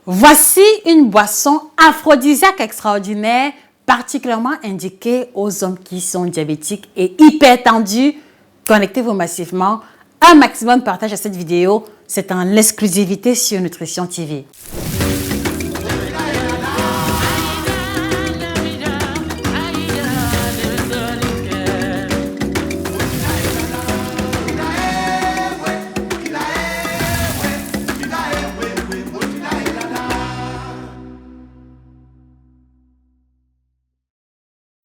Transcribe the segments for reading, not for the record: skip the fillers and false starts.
Voici une boisson aphrodisiaque extraordinaire, particulièrement indiquée aux hommes qui sont diabétiques et hypertendus. Connectez-vous massivement. Un maximum de partage à cette vidéo. C'est en exclusivité sur Nutrition TV.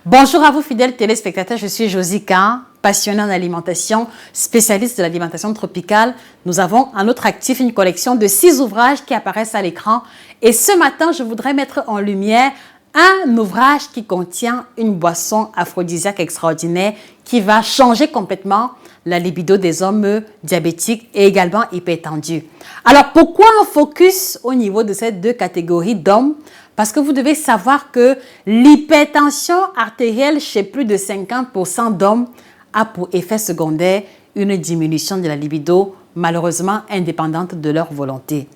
Bonjour à vous fidèles téléspectateurs, je suis Josie Kahn, passionnée en alimentation, spécialiste de l'alimentation tropicale. Nous avons à notre actif une collection de 6 ouvrages qui apparaissent à l'écran. Et ce matin, je voudrais mettre en lumière un ouvrage qui contient une boisson aphrodisiaque extraordinaire qui va changer complètement la libido des hommes diabétiques et également hypertendus. Alors, pourquoi un focus au niveau de ces deux catégories d'hommes? Parce que vous devez savoir que l'hypertension artérielle chez plus de 50% d'hommes a pour effet secondaire une diminution de la libido, malheureusement indépendante de leur volonté.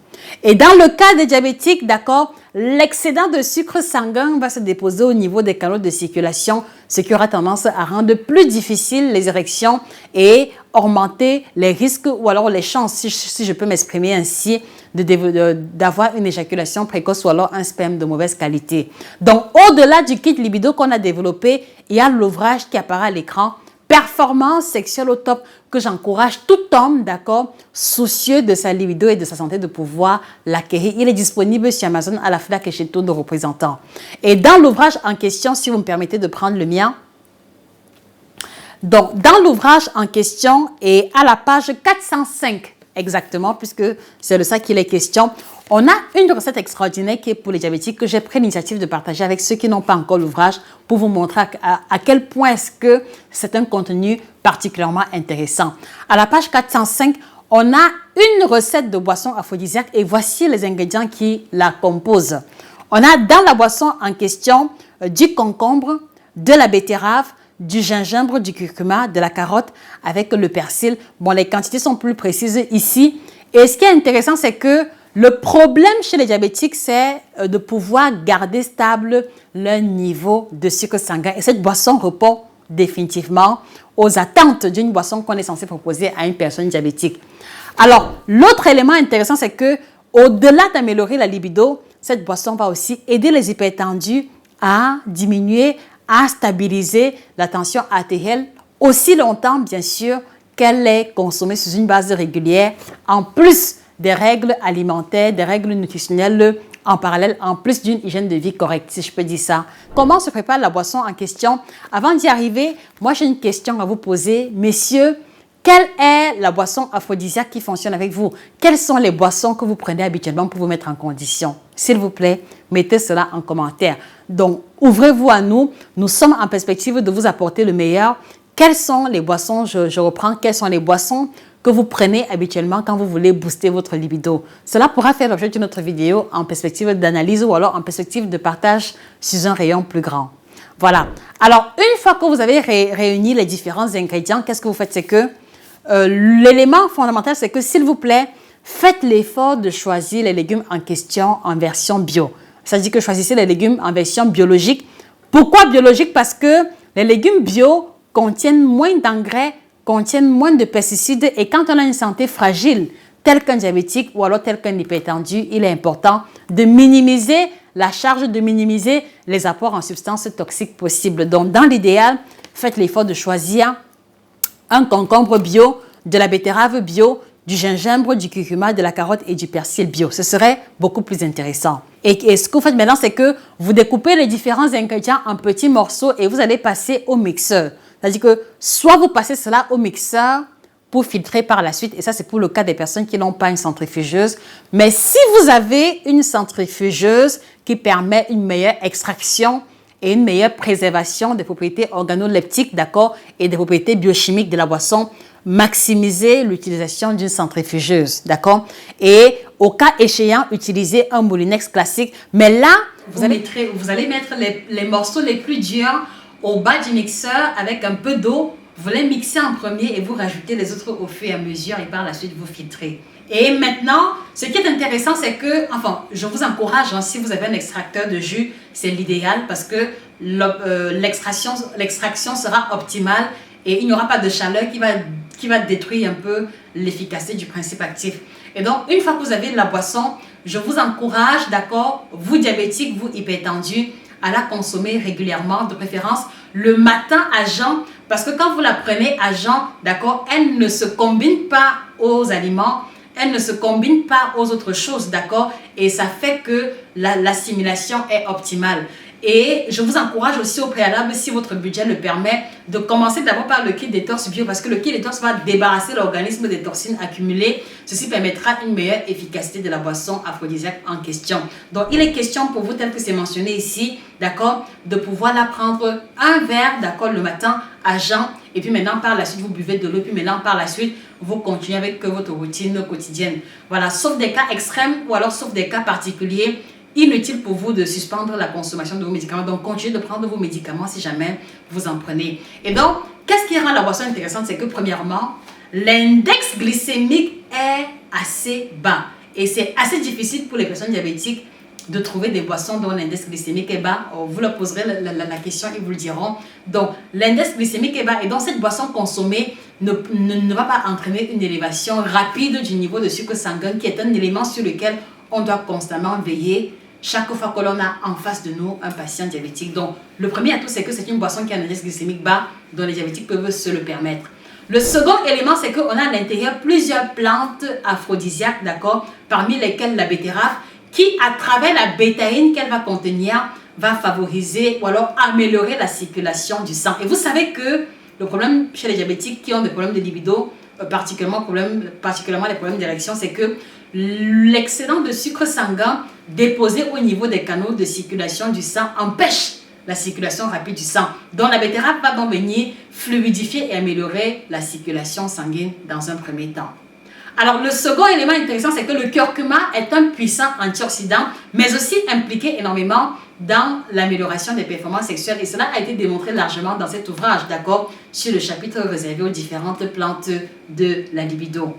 Et dans le cas des diabétiques, d'accord, l'excédent de sucre sanguin va se déposer au niveau des canaux de circulation, ce qui aura tendance à rendre plus difficile les érections et augmenter les risques ou alors les chances, si je peux m'exprimer ainsi, d'avoir une éjaculation précoce ou alors un sperme de mauvaise qualité. Donc, au-delà du kit libido qu'on a développé, il y a l'ouvrage qui apparaît à l'écran, Performance sexuelle au top, que j'encourage tout homme, d'accord, soucieux de sa libido et de sa santé de pouvoir l'acquérir. Il est disponible sur Amazon, à la FNAC et chez tous nos représentants. Et dans l'ouvrage en question, si vous me permettez de prendre le mien, donc dans l'ouvrage en question et à la page 405 exactement, puisque c'est de ça qu'il est question, on a une recette extraordinaire qui est pour les diabétiques que j'ai pris l'initiative de partager avec ceux qui n'ont pas encore l'ouvrage pour vous montrer à quel point est-ce que c'est un contenu particulièrement intéressant. À la page 405, on a une recette de boisson aphrodisiaque et voici les ingrédients qui la composent. On a dans la boisson en question du concombre, de la betterave, du gingembre, du curcuma, de la carotte avec le persil. Bon, les quantités sont plus précises ici. Et ce qui est intéressant, c'est que le problème chez les diabétiques, c'est de pouvoir garder stable leur niveau de sucre sanguin. Et cette boisson répond définitivement aux attentes d'une boisson qu'on est censé proposer à une personne diabétique. Alors, l'autre élément intéressant, c'est que au-delà d'améliorer la libido, cette boisson va aussi aider les hypertendus à diminuer, à stabiliser la tension artérielle aussi longtemps, bien sûr, qu'elle est consommée sous une base régulière, en plus des règles alimentaires, des règles nutritionnelles en parallèle, en plus d'une hygiène de vie correcte, si je peux dire ça. Comment se prépare la boisson en question? Avant d'y arriver, moi j'ai une question à vous poser. Messieurs, quelle est la boisson aphrodisiaque qui fonctionne avec vous? Quelles sont les boissons que vous prenez habituellement pour vous mettre en condition? S'il vous plaît, mettez cela en commentaire. Donc, ouvrez-vous à nous. Nous sommes en perspective de vous apporter le meilleur. Quelles sont les boissons, je reprends, quelles sont les boissons que vous prenez habituellement quand vous voulez booster votre libido? Cela pourra faire l'objet d'une autre vidéo en perspective d'analyse ou alors en perspective de partage sur un rayon plus grand. Voilà. Alors, une fois que vous avez réuni les différents ingrédients, qu'est-ce que vous faites? C'est que l'élément fondamental, c'est que s'il vous plaît, faites l'effort de choisir les légumes en question en version bio. Ça veut dire que choisissez les légumes en version biologique. Pourquoi biologique? Parce que les légumes bio contiennent moins d'engrais, contiennent moins de pesticides et quand on a une santé fragile, tel qu'un diabétique ou alors tel qu'un hypertendu, il est important de minimiser la charge, de minimiser les apports en substances toxiques possibles. Donc, dans l'idéal, faites l'effort de choisir un concombre bio, de la betterave bio, du gingembre, du curcuma, de la carotte et du persil bio. Ce serait beaucoup plus intéressant. Et ce que vous faites maintenant, c'est que vous découpez les différents ingrédients en petits morceaux et vous allez passer au mixeur. C'est-à-dire que soit vous passez cela au mixeur pour filtrer par la suite, et ça c'est pour le cas des personnes qui n'ont pas une centrifugeuse. Mais si vous avez une centrifugeuse qui permet une meilleure extraction et une meilleure préservation des propriétés organoleptiques, d'accord, et des propriétés biochimiques de la boisson, maximisez l'utilisation d'une centrifugeuse, d'accord? Et au cas échéant, utilisez un moulinex classique. Mais là, vous allez mettre les morceaux les plus durs au bas du mixeur avec un peu d'eau. Vous les mixez en premier et vous rajoutez les autres au fur et à mesure et par la suite vous filtrez. Et maintenant, ce qui est intéressant, c'est que, enfin, je vous encourage, hein, si vous avez un extracteur de jus, c'est l'idéal parce que l'extraction sera optimale et il n'y aura pas de chaleur qui va détruire un peu l'efficacité du principe actif. Et donc, une fois que vous avez la boisson, je vous encourage, d'accord, vous diabétiques, vous hypertendus, à la consommer régulièrement, de préférence le matin à jeun, parce que quand vous la prenez à jeun, d'accord, elle ne se combine pas aux aliments, elle ne se combine pas aux autres choses, d'accord, et ça fait que l'assimilation est optimale. Et je vous encourage aussi au préalable, si votre budget le permet, de commencer d'abord par le kit détox bio parce que le kit détox va débarrasser l'organisme des toxines accumulées. Ceci permettra une meilleure efficacité de la boisson aphrodisiaque en question. Donc, il est question pour vous, tel que c'est mentionné ici, d'accord, de pouvoir la prendre un verre, d'accord, le matin à jeun. Et puis maintenant, par la suite, vous buvez de l'eau. Puis maintenant, par la suite, vous continuez avec votre routine quotidienne. Voilà, sauf des cas extrêmes ou alors sauf des cas particuliers, inutile pour vous de suspendre la consommation de vos médicaments. Donc, continuez de prendre vos médicaments si jamais vous en prenez. Et donc, qu'est-ce qui rend la boisson intéressante? C'est que premièrement, l'index glycémique est assez bas. Et c'est assez difficile pour les personnes diabétiques de trouver des boissons dont l'index glycémique est bas. Vous leur poserez la question, ils vous le diront. Donc, l'index glycémique est bas. Et donc, cette boisson consommée ne va pas entraîner une élévation rapide du niveau de sucre sanguin, qui est un élément sur lequel on doit constamment veiller chaque fois que l'on a en face de nous un patient diabétique. Donc, le premier atout, c'est que c'est une boisson qui a un index glycémique bas, dont les diabétiques peuvent se le permettre. Le second élément, c'est qu'on a à l'intérieur plusieurs plantes aphrodisiaques, d'accord, parmi lesquelles la betterave, qui, à travers la bétaïne qu'elle va contenir, va favoriser ou alors améliorer la circulation du sang. Et vous savez que le problème chez les diabétiques qui ont des problèmes de libido, particulièrement les problèmes d'érection, c'est que l'excédent de sucre sanguin déposé au niveau des canaux de circulation du sang empêche la circulation rapide du sang. Donc la betterave va donc venir fluidifier et améliorer la circulation sanguine dans un premier temps. Alors le second élément intéressant, c'est que le curcuma est un puissant antioxydant, mais aussi impliqué énormément dans l'amélioration des performances sexuelles. Et cela a été démontré largement dans cet ouvrage, d'accord, sur le chapitre réservé aux différentes plantes de la libido.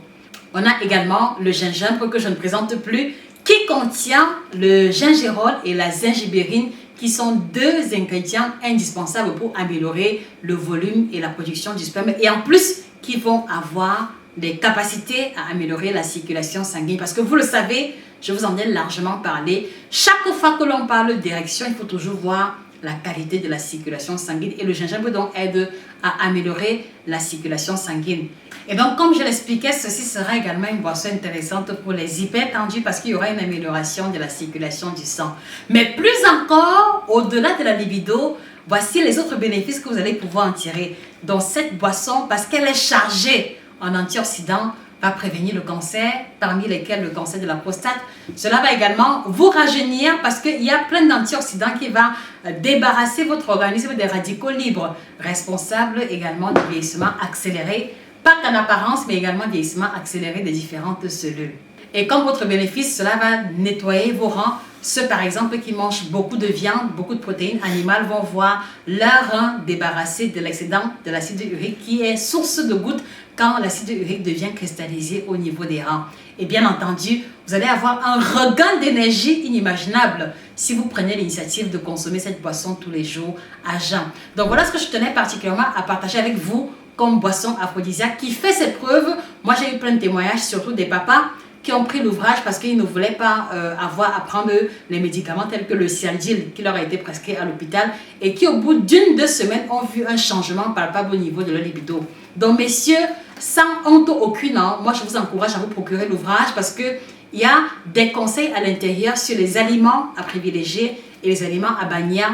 On a également le gingembre que je ne présente plus, qui contient le gingérol et la zingibérine, qui sont deux ingrédients indispensables pour améliorer le volume et la production du sperme. Et en plus, qui vont avoir des capacités à améliorer la circulation sanguine. Parce que vous le savez, je vous en ai largement parlé, chaque fois que l'on parle d'érection, il faut toujours voir la qualité de la circulation sanguine. Et le gingembre donc aide à améliorer la circulation sanguine. Et donc, comme je l'expliquais, ceci sera également une boisson intéressante pour les hypertendus parce qu'il y aura une amélioration de la circulation du sang. Mais plus encore, au-delà de la libido, voici les autres bénéfices que vous allez pouvoir en tirer. Donc, cette boisson, parce qu'elle est chargée en antioxydants, va prévenir le cancer, parmi lesquels le cancer de la prostate. Cela va également vous rajeunir parce qu'il y a plein d'antioxydants qui vont débarrasser votre organisme des radicaux libres, responsables également du vieillissement accéléré, pas qu'en apparence, mais également vieillissement accéléré des différentes cellules. Et comme votre bénéfice, cela va nettoyer vos reins. Ceux, par exemple, qui mangent beaucoup de viande, beaucoup de protéines animales vont voir leurs reins débarrassés de l'excédent de l'acide urique qui est source de gouttes quand l'acide urique devient cristallisé au niveau des reins. Et bien entendu, vous allez avoir un regain d'énergie inimaginable si vous prenez l'initiative de consommer cette boisson tous les jours à jeun. Donc voilà ce que je tenais particulièrement à partager avec vous comme boisson aphrodisiaque qui fait ses preuves. Moi, j'ai eu plein de témoignages, surtout des papas qui ont pris l'ouvrage parce qu'ils ne voulaient pas avoir à prendre les médicaments tels que le Cialdil qui leur a été prescrit à l'hôpital et qui au bout d'1-2 semaines ont vu un changement palpable au niveau de leur libido. Donc messieurs, sans honte aucune, hein, moi je vous encourage à vous procurer l'ouvrage parce qu'il y a des conseils à l'intérieur sur les aliments à privilégier et les aliments à bannir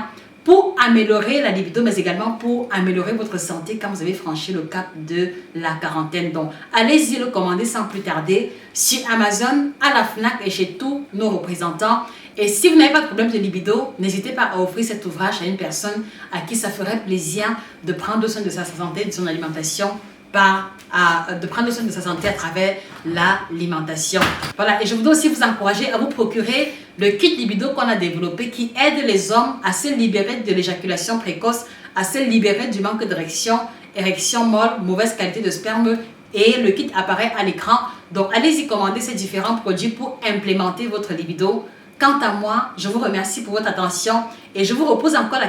pour améliorer la libido, mais également pour améliorer votre santé quand vous avez franchi le cap de la quarantaine. Donc, allez-y le commander sans plus tarder sur Amazon, à la FNAC et chez tous nos représentants. Et si vous n'avez pas de problème de libido, n'hésitez pas à offrir cet ouvrage à une personne à qui ça ferait plaisir de prendre soin de sa santé, de son alimentation, de prendre soin de sa santé à travers l'alimentation. Voilà, et je voudrais aussi vous encourager à vous procurer le kit libido qu'on a développé qui aide les hommes à se libérer de l'éjaculation précoce, à se libérer du manque d'érection, érection molle, mauvaise qualité de sperme. Et le kit apparaît à l'écran. Donc, allez-y commander ces différents produits pour implémenter votre libido. Quant à moi, je vous remercie pour votre attention et je vous repose encore la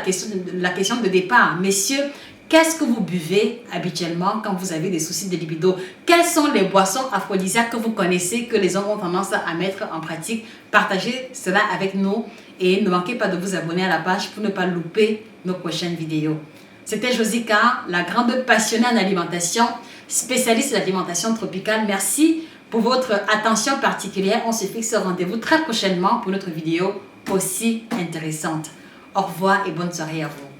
question de départ. Messieurs, qu'est-ce que vous buvez habituellement quand vous avez des soucis de libido? Quelles sont les boissons aphrodisiaques que vous connaissez, que les hommes ont tendance à mettre en pratique? Partagez cela avec nous et ne manquez pas de vous abonner à la page pour ne pas louper nos prochaines vidéos. C'était Josica, la grande passionnée en alimentation, spécialiste de l'alimentation tropicale. Merci pour votre attention particulière. On se fixe au rendez-vous très prochainement pour notre vidéo aussi intéressante. Au revoir et bonne soirée à vous.